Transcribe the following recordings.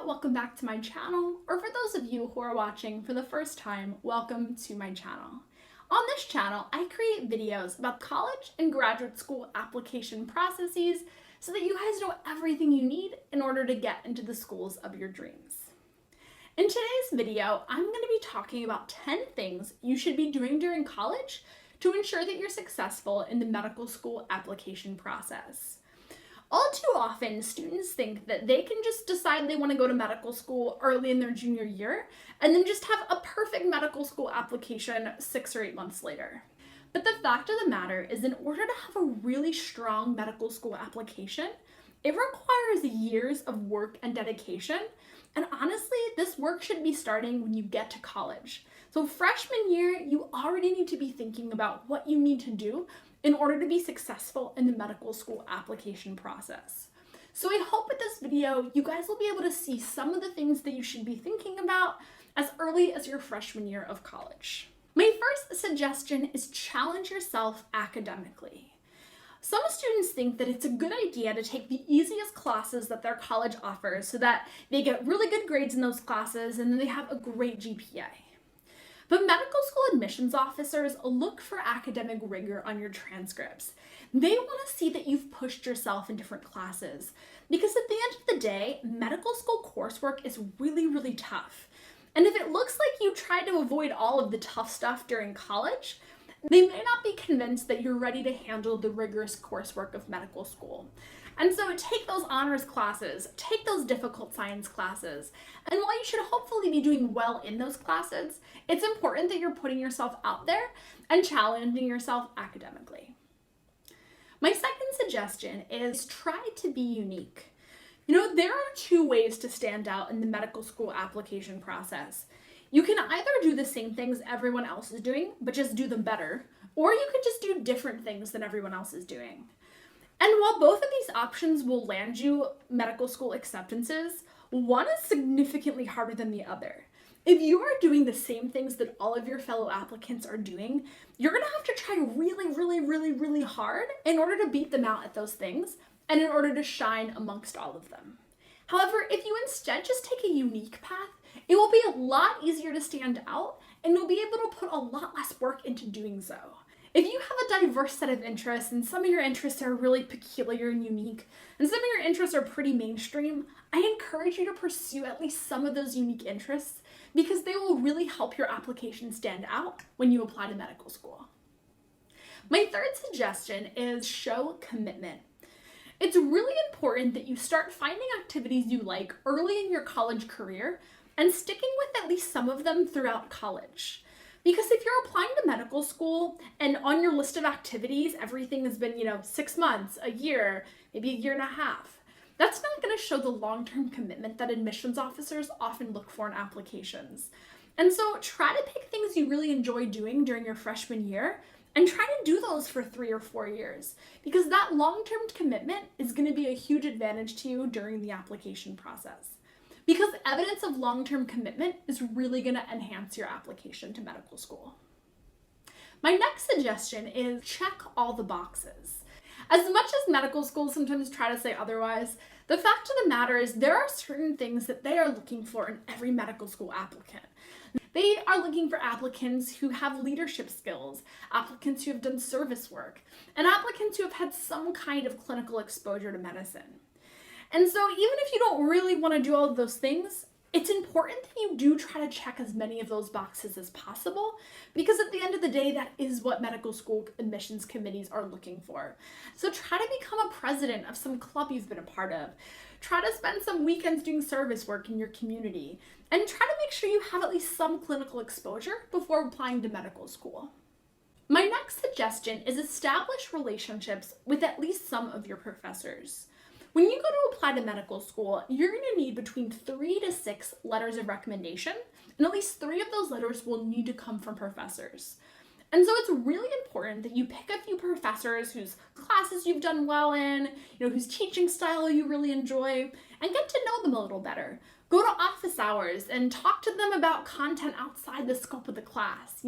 welcome back to my channel, or for those of you who are watching for the first time, welcome to my channel. On this channel, I create videos about college and graduate school application processes so that you guys know everything you need in order to get into the schools of your dreams. In today's video, I'm going to be talking about 10 things you should be doing during college to ensure that you're successful in the medical school application process. All too often, students think that they can just decide they want to go to medical school early in their junior year and then just have a perfect medical school application 6 or 8 months later. But the fact of the matter is, in order to have a really strong medical school application, it requires years of work and dedication. And honestly, this work should be starting when you get to college. So freshman year, you already need to be thinking about what you need to do in order to be successful in the medical school application process. So I hope with this video, you guys will be able to see some of the things that you should be thinking about as early as your freshman year of college. My first suggestion is challenge yourself academically. Some students think that it's a good idea to take the easiest classes that their college offers so that they get really good grades in those classes and then they have a great GPA. But medical school admissions officers look for academic rigor on your transcripts. They want to see that you've pushed yourself in different classes, because at the end of the day, medical school coursework is really, really tough. And if it looks like you tried to avoid all of the tough stuff during college, they may not be convinced that you're ready to handle the rigorous coursework of medical school. And so take those honors classes, take those difficult science classes, and while you should hopefully be doing well in those classes, it's important that you're putting yourself out there and challenging yourself academically. My second suggestion is try to be unique. There are 2 ways to stand out in the medical school application process. You can either do the same things everyone else is doing, but just do them better, or you could just do different things than everyone else is doing. And while both of these options will land you medical school acceptances, one is significantly harder than the other. If you are doing the same things that all of your fellow applicants are doing, you're going to have to try really hard in order to beat them out at those things and in order to shine amongst all of them. However, if you instead just take a unique path, it will be a lot easier to stand out and you'll be able to put a lot less work into doing so. If you have a diverse set of interests and some of your interests are really peculiar and unique, and some of your interests are pretty mainstream, I encourage you to pursue at least some of those unique interests because they will really help your application stand out when you apply to medical school. My third suggestion is show commitment. It's really important that you start finding activities you like early in your college career and sticking with at least some of them throughout college. Because if you're applying to medical school and on your list of activities, everything has been, 6 months, a year, maybe a year and a half, that's not going to show the long-term commitment that admissions officers often look for in applications. And so try to pick things you really enjoy doing during your freshman year and try to do those for 3 or 4 years, because that long-term commitment is going to be a huge advantage to you during the application process. Because evidence of long-term commitment is really going to enhance your application to medical school. My next suggestion is check all the boxes. As much as medical schools sometimes try to say otherwise, the fact of the matter is there are certain things that they are looking for in every medical school applicant. They are looking for applicants who have leadership skills, applicants who have done service work, and applicants who have had some kind of clinical exposure to medicine. And so even if you don't really want to do all of those things, it's important that you do try to check as many of those boxes as possible, because at the end of the day, that is what medical school admissions committees are looking for. So try to become a president of some club you've been a part of. Try to spend some weekends doing service work in your community, and try to make sure you have at least some clinical exposure before applying to medical school. My next suggestion is establish relationships with at least some of your professors. When you go to apply to medical school, you're going to need between 3 to 6 letters of recommendation, and at least 3 of those letters will need to come from professors. And so it's really important that you pick a few professors whose classes you've done well in, whose teaching style you really enjoy, and get to know them a little better. Go to office hours and talk to them about content outside the scope of the class.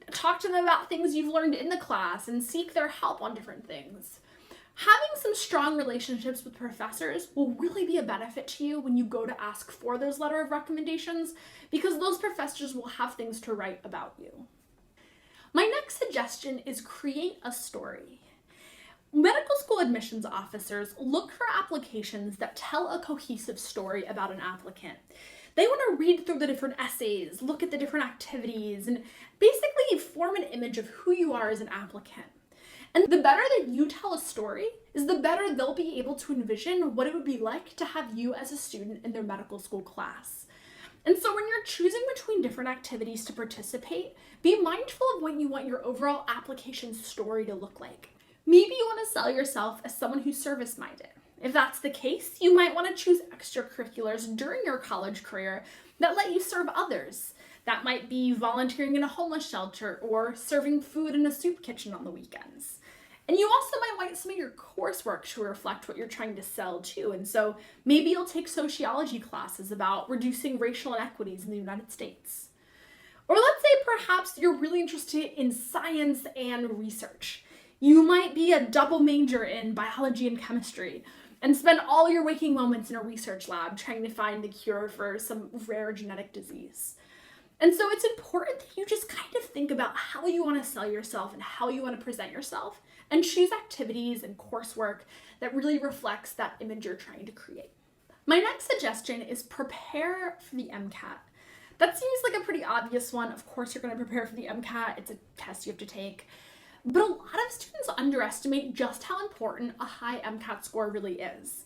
Talk to them about things you've learned in the class and seek their help on different things. Having some strong relationships with professors will really be a benefit to you when you go to ask for those letter of recommendations, because those professors will have things to write about you. My next suggestion is create a story. Medical school admissions officers look for applications that tell a cohesive story about an applicant. They want to read through the different essays, look at the different activities, and basically form an image of who you are as an applicant. And the better that you tell a story is the better they'll be able to envision what it would be like to have you as a student in their medical school class. And so when you're choosing between different activities to participate, be mindful of what you want your overall application story to look like. Maybe you want to sell yourself as someone who's service-minded. If that's the case, you might want to choose extracurriculars during your college career that let you serve others. That might be volunteering in a homeless shelter or serving food in a soup kitchen on the weekends. And you also might want some of your coursework to reflect what you're trying to sell too. And so maybe you'll take sociology classes about reducing racial inequities in the United States. Or let's say perhaps you're really interested in science and research. You might be a double major in biology and chemistry and spend all your waking moments in a research lab trying to find the cure for some rare genetic disease. And so it's important that you just kind of think about how you want to sell yourself and how you want to present yourself, and choose activities and coursework that really reflects that image you're trying to create. My next suggestion is prepare for the MCAT. That seems like a pretty obvious one. Of course, you're going to prepare for the MCAT. It's a test you have to take. But a lot of students underestimate just how important a high MCAT score really is.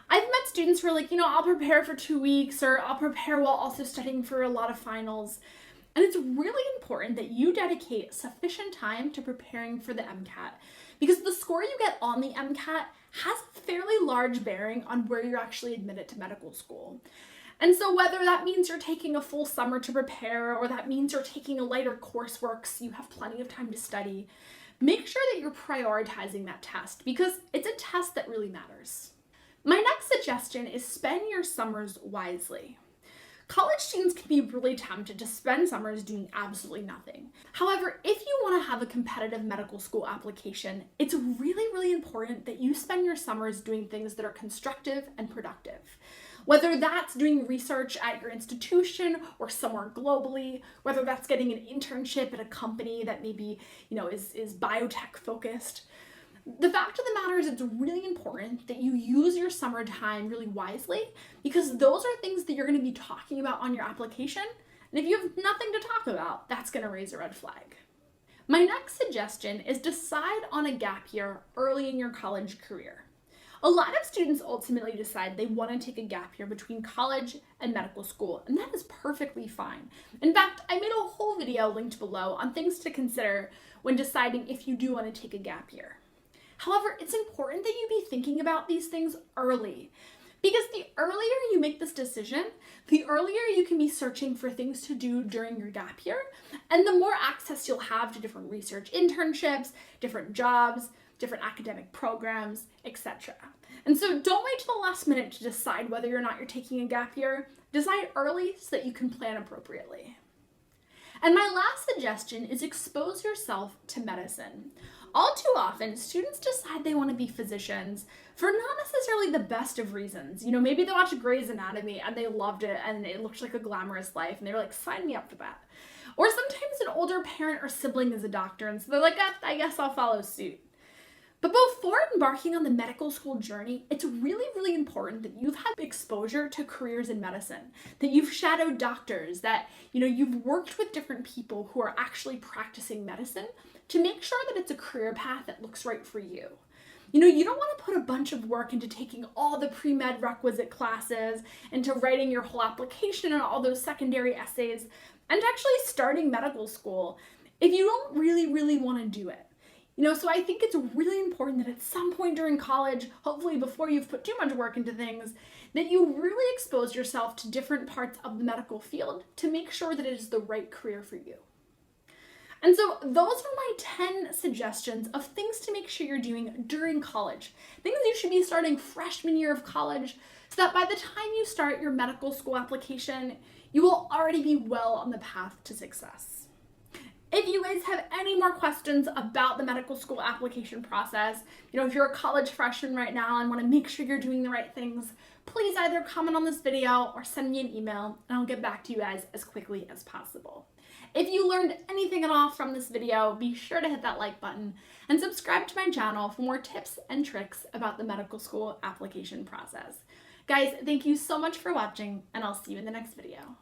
I've met students who are like, I'll prepare for 2 weeks, or I'll prepare while also studying for a lot of finals. And it's really important that you dedicate sufficient time to preparing for the MCAT, because the score you get on the MCAT has a fairly large bearing on where you're actually admitted to medical school. And so whether that means you're taking a full summer to prepare, or that means you're taking a lighter coursework so you have plenty of time to study, make sure that you're prioritizing that test, because it's a test that really matters. My next suggestion is spend your summers wisely. College students can be really tempted to spend summers doing absolutely nothing. However, if you want to have a competitive medical school application, it's really, really important that you spend your summers doing things that are constructive and productive. Whether that's doing research at your institution or somewhere globally, whether that's getting an internship at a company that maybe, is biotech focused. The fact of the matter is it's really important that you use your summer time really wisely, because those are things that you're going to be talking about on your application. And if you have nothing to talk about, that's going to raise a red flag. My next suggestion is decide on a gap year early in your college career. A lot of students ultimately decide they want to take a gap year between college and medical school, and that is perfectly fine. In fact, I made a whole video linked below on things to consider when deciding if you do want to take a gap year. However, it's important that you be thinking about these things early, because the earlier you make this decision, the earlier you can be searching for things to do during your gap year, and the more access you'll have to different research internships, different jobs, different academic programs, etc. And so don't wait till the last minute to decide whether or not you're taking a gap year. Decide early so that you can plan appropriately. And my last suggestion is expose yourself to medicine. All too often, students decide they want to be physicians for not necessarily the best of reasons. Maybe they watched Grey's Anatomy and they loved it and it looked like a glamorous life and they were like, sign me up for that. Or sometimes an older parent or sibling is a doctor and so they're like, I guess I'll follow suit. But before embarking on the medical school journey, it's really, really important that you've had exposure to careers in medicine, that you've shadowed doctors, that you've worked with different people who are actually practicing medicine to make sure that it's a career path that looks right for you. You don't want to put a bunch of work into taking all the pre-med requisite classes, into writing your whole application and all those secondary essays, and actually starting medical school if you don't really, really want to do it. So I think it's really important that at some point during college, hopefully before you've put too much work into things, that you really expose yourself to different parts of the medical field to make sure that it is the right career for you. And so those are my 10 suggestions of things to make sure you're doing during college. Things you should be starting freshman year of college so that by the time you start your medical school application, you will already be well on the path to success. If you guys have any any more questions about the medical school application process, if you're a college freshman right now and want to make sure you're doing the right things, please either comment on this video or send me an email and I'll get back to you guys as quickly as possible. If you learned anything at all from this video, be sure to hit that like button and subscribe to my channel for more tips and tricks about the medical school application process. Guys, thank you so much for watching, and I'll see you in the next video.